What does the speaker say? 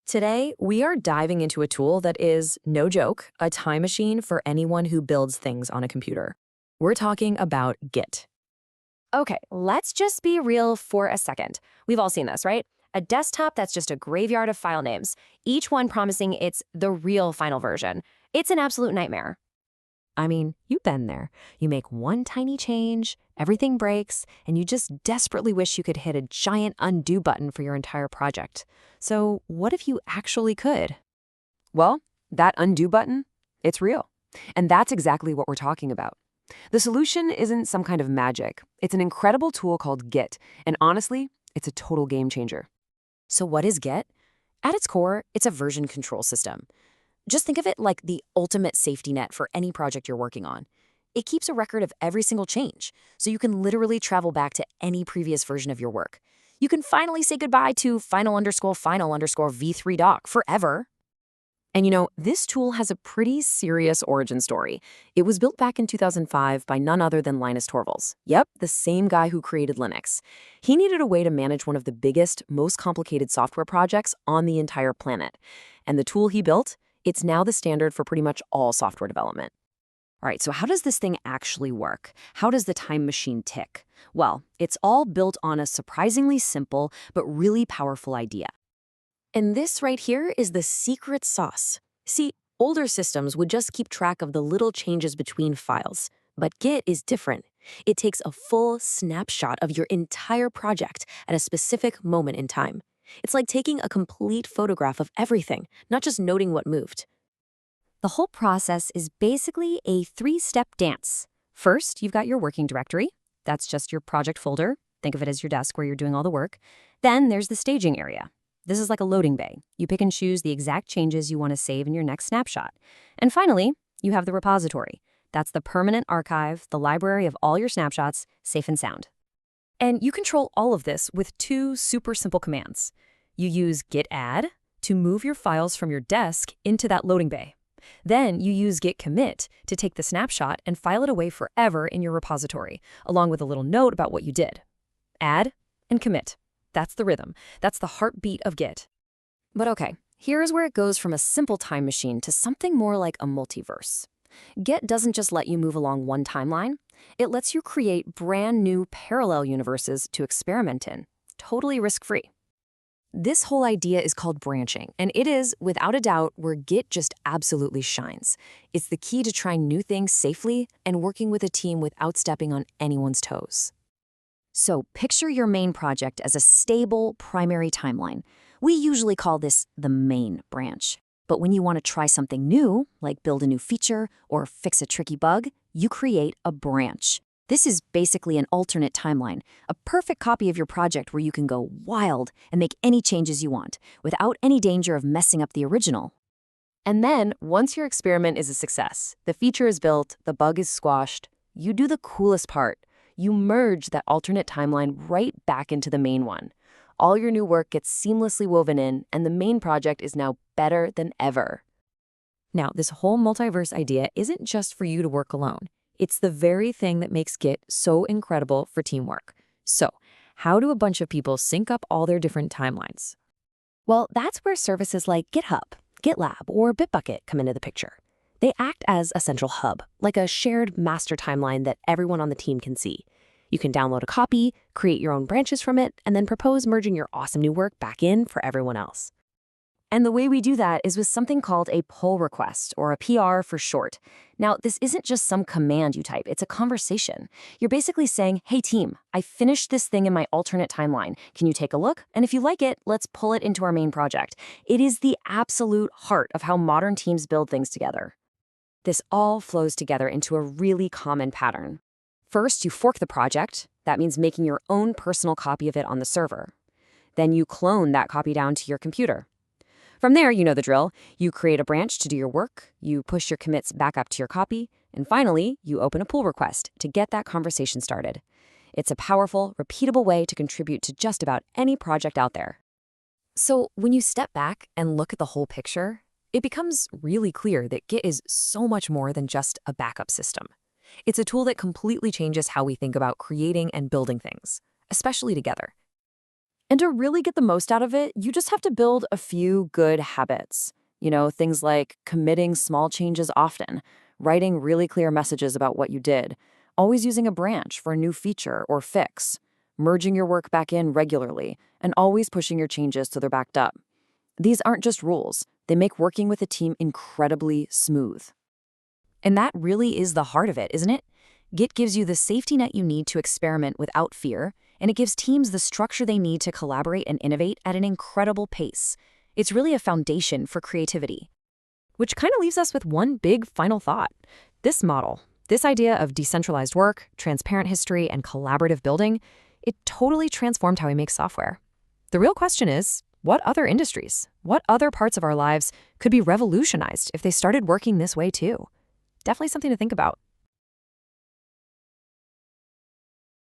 Today, we are diving into a tool that is, no joke, a time machine for anyone who builds things on a computer. We're talking about Git. Okay, let's just be real for a second. We've all seen this, right? A desktop that's just a graveyard of file names, each one promising it's the real final version. It's an absolute nightmare. I mean, you've been there. You make one tiny change, everything breaks, and you just desperately wish you could hit a giant undo button for your entire project. So what if you actually could? Well, that undo button, it's real. And that's exactly what we're talking about. The solution isn't some kind of magic. It's an incredible tool called Git, and honestly, it's a total game changer. So what is Git? At its core, it's a version control system. Just think of it like the ultimate safety net for any project you're working on. It keeps a record of every single change, so you can literally travel back to any previous version of your work. You can finally say goodbye to final_v3 doc forever. And this tool has a pretty serious origin story. It was built back in 2005 by none other than Linus Torvalds. Yep, the same guy who created Linux. He needed a way to manage one of the biggest, most complicated software projects on the entire planet. And the tool he built? It's now the standard for pretty much all software development. All right, so how does this thing actually work? How does the time machine tick? Well, it's all built on a surprisingly simple but really powerful idea. And this right here is the secret sauce. See, older systems would just keep track of the little changes between files. But Git is different. It takes a full snapshot of your entire project at a specific moment in time. It's like taking a complete photograph of everything, not just noting what moved. The whole process is basically a three-step dance. First, you've got your working directory. That's just your project folder. Think of it as your desk where you're doing all the work. Then there's the staging area. This is like a loading bay. You pick and choose the exact changes you want to save in your next snapshot. And finally, you have the repository. That's the permanent archive, the library of all your snapshots, safe and sound. And you control all of this with two super simple commands. You use git add to move your files from your desk into that loading bay. Then you use git commit to take the snapshot and file it away forever in your repository, along with a little note about what you did. Add and commit. That's the rhythm. That's the heartbeat of Git. But okay, here's where it goes from a simple time machine to something more like a multiverse. Git doesn't just let you move along one timeline. It lets you create brand new parallel universes to experiment in, totally risk-free. This whole idea is called branching, and it is, without a doubt, where Git just absolutely shines. It's the key to trying new things safely and working with a team without stepping on anyone's toes. So picture your main project as a stable primary timeline. We usually call this the main branch. But when you want to try something new, like build a new feature or fix a tricky bug, you create a branch. This is basically an alternate timeline, a perfect copy of your project where you can go wild and make any changes you want, without any danger of messing up the original. And then, once your experiment is a success, the feature is built, the bug is squashed, you do the coolest part. You merge that alternate timeline right back into the main one. All your new work gets seamlessly woven in, and the main project is now better than ever. Now, this whole multiverse idea isn't just for you to work alone. It's the very thing that makes Git so incredible for teamwork. So, how do a bunch of people sync up all their different timelines? Well, that's where services like GitHub, GitLab, or Bitbucket come into the picture. They act as a central hub, like a shared master timeline that everyone on the team can see. You can download a copy, create your own branches from it, and then propose merging your awesome new work back in for everyone else. And the way we do that is with something called a pull request, or a PR for short. Now, this isn't just some command you type, it's a conversation. You're basically saying, hey team, I finished this thing in my alternate timeline. Can you take a look? And if you like it, let's pull it into our main project. It is the absolute heart of how modern teams build things together. This all flows together into a really common pattern. First, you fork the project. That means making your own personal copy of it on the server. Then you clone that copy down to your computer. From there, you know the drill. You create a branch to do your work, you push your commits back up to your copy, and finally, you open a pull request to get that conversation started. It's a powerful, repeatable way to contribute to just about any project out there. So when you step back and look at the whole picture, it becomes really clear that Git is so much more than just a backup system. It's a tool that completely changes how we think about creating and building things, especially together. And to really get the most out of it, you just have to build a few good habits. Things like committing small changes often, writing really clear messages about what you did, always using a branch for a new feature or fix, merging your work back in regularly, and always pushing your changes so they're backed up. These aren't just rules. They make working with a team incredibly smooth. And that really is the heart of it, isn't it? Git gives you the safety net you need to experiment without fear, and it gives teams the structure they need to collaborate and innovate at an incredible pace. It's really a foundation for creativity. Which kind of leaves us with one big final thought. This model, this idea of decentralized work, transparent history, and collaborative building, it totally transformed how we make software. The real question is, what other industries, what other parts of our lives could be revolutionized if they started working this way too? Definitely something to think about.